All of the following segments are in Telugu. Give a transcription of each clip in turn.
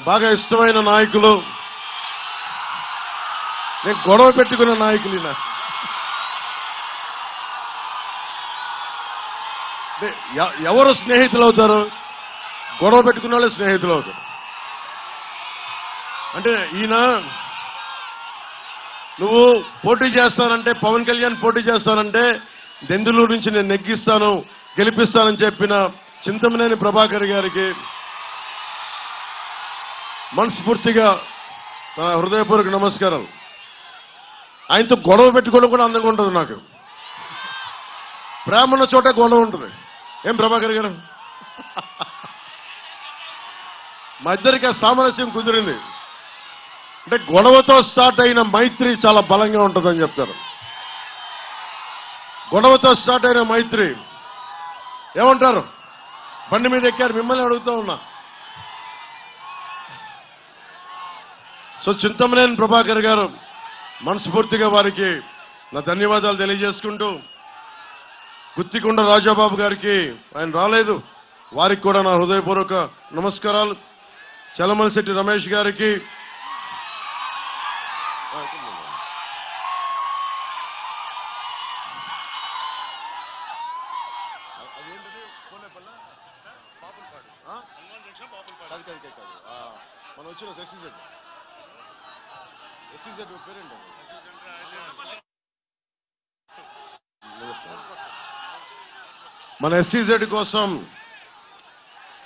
బాగా ఇష్టమైన నాయకులు, నేను గొడవ పెట్టుకున్న నాయకులు. ఎవరు స్నేహితులు అవుతారు? గొడవ పెట్టుకున్న వాళ్ళే స్నేహితులు అవుతారు. అంటే ఈయన నువ్వు పోటీ చేస్తానంటే, పవన్ కళ్యాణ్ పోటీ చేస్తానంటే దెందులూరు నుంచి నేను నెగ్గిస్తాను, గెలిపిస్తానని చెప్పిన చింతమనేని ప్రభాకర్ గారికి మనస్ఫూర్తిగా నా హృదయపూర్వక నమస్కారాలు. ఆయనతో గొడవ పెట్టుకోవడం కూడా అందంగా ఉంటుంది. నాకు ప్రేమ ఉన్న చోట గొడవ ఉంటుంది. ఏం ప్రభాకర్ గారు? మా ఇద్దరికి సామరస్యం కుదిరింది. అంటే గొడవతో స్టార్ట్ అయిన మైత్రి చాలా బలంగా ఉంటుందని చెప్తారు. గొడవతో స్టార్ట్ అయిన మైత్రి ఏమంటారు? బండి మీద ఎక్కారు, మిమ్మల్ని అడుగుతూ ఉన్నా. సో చింతమనేని ప్రభాకర్ గారు, మనస్ఫూర్తిగా వారికి నా ధన్యవాదాలు తెలియజేసుకుంటూ, గుత్తికొండ రాజాబాబు గారికి, ఆయన రాలేదు, వారికి కూడా నా హృదయపూర్వక నమస్కారాలు. చలమలశెట్టి రమేష్ గారికి, మనం వచ్చిన ఎస్సీజెడ్ పేరేంటి? మన ఎస్సీజెడ్ కోసం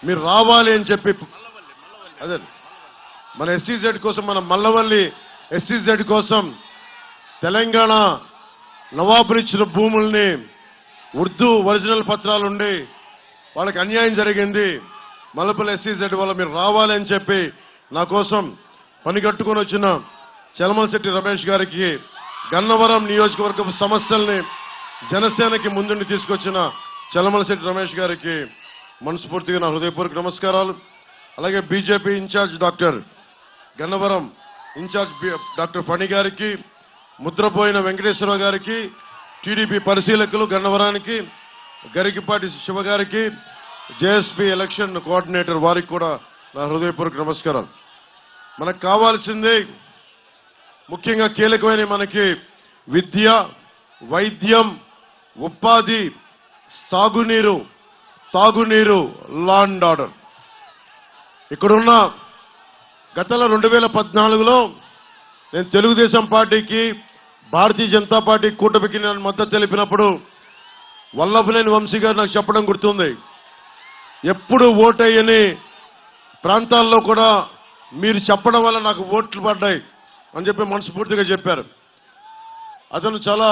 మీరు రావాలి అని చెప్పి, అదే మన ఎస్సీజెడ్ కోసం, మన మల్లవల్లి ఎస్సీజెడ్ కోసం తెలంగాణ నవాబులు ఇచ్చిన భూముల్ని ఉర్దూ ఒరిజినల్ పత్రాలుండి వాళ్ళకి అన్యాయం జరిగింది. మల్లపల్లి ఎస్సీజెడ్ వల్ల మీరు రావాలి అని చెప్పి నా కోసం పనిగట్టుకుని వచ్చిన చలమలశెట్టి రమేష్ గారికి, గన్నవరం నియోజకవర్గపు సమస్యల్ని జనసేనకి ముందుండి తీసుకొచ్చిన చలమలశెట్టి రమేష్ గారికి మనస్ఫూర్తిగా నా హృదయపూర్వక నమస్కారాలు. అలాగే BJP incharge doctor Gannavaram incharge doctor Phani గారికి, ముద్రపోయిన వెంకటేశ్వరరావు గారికి, టీడీపీ పరిశీలకులు గన్నవరానికి, గరికిపాటి శివ గారికి, జేఎస్పీ ఎలక్షన్ కోఆర్డినేటర్ వారికి కూడా నా హృదయపూర్వక నమస్కారాలు. మనకు కావాల్సింది ముఖ్యంగా కీలకమైన మనకి విద్య, వైద్యం, ఉపాధి, సాగునీరు, తాగునీరు, లా అండ్ ఆర్డర్. ఇక్కడున్న గతంలో 2014లో నేను తెలుగుదేశం పార్టీకి, భారతీయ జనతా పార్టీ కూటమికి నేను మద్దతు తెలిపినప్పుడు వల్లభనేని వంశీ గారు నాకు చెప్పడం గుర్తుంది. ఎప్పుడు ఓటేయని ప్రాంతాల్లో కూడా మీరు చెప్పడం వల్ల నాకు ఓట్లు పడ్డాయి అని చెప్పి మనస్ఫూర్తిగా చెప్పారు. అతను చాలా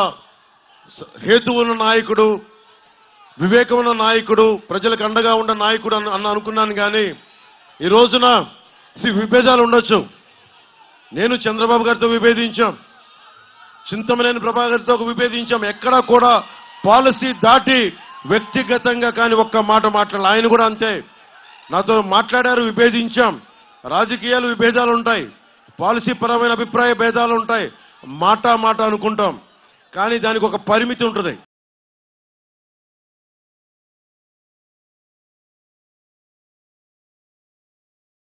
హేతువున్న నాయకుడు, వివేకమున్న నాయకుడు, ప్రజలకు అండగా ఉన్న నాయకుడు అనుకున్నాను. కానీ ఈ రోజున విభేదాలు ఉండొచ్చు. నేను చంద్రబాబు గారితో విభేదించాం, చింతమనేని ప్రభాకర్తో విభేదించాం. ఎక్కడా కూడా పాలసీ దాటి వ్యక్తిగతంగా కానీ ఒక్క మాట మాట్లాడాలి. ఆయన కూడా అంతే, నాతో మాట్లాడారు, విభేదించాం. రాజకీయాలు విభేదాలు ఉంటాయి, పాలసీ పరమైన అభిప్రాయ భేదాలు ఉంటాయి, మాట అనుకుంటాం. కానీ దానికి ఒక పరిమితి ఉంటుంది.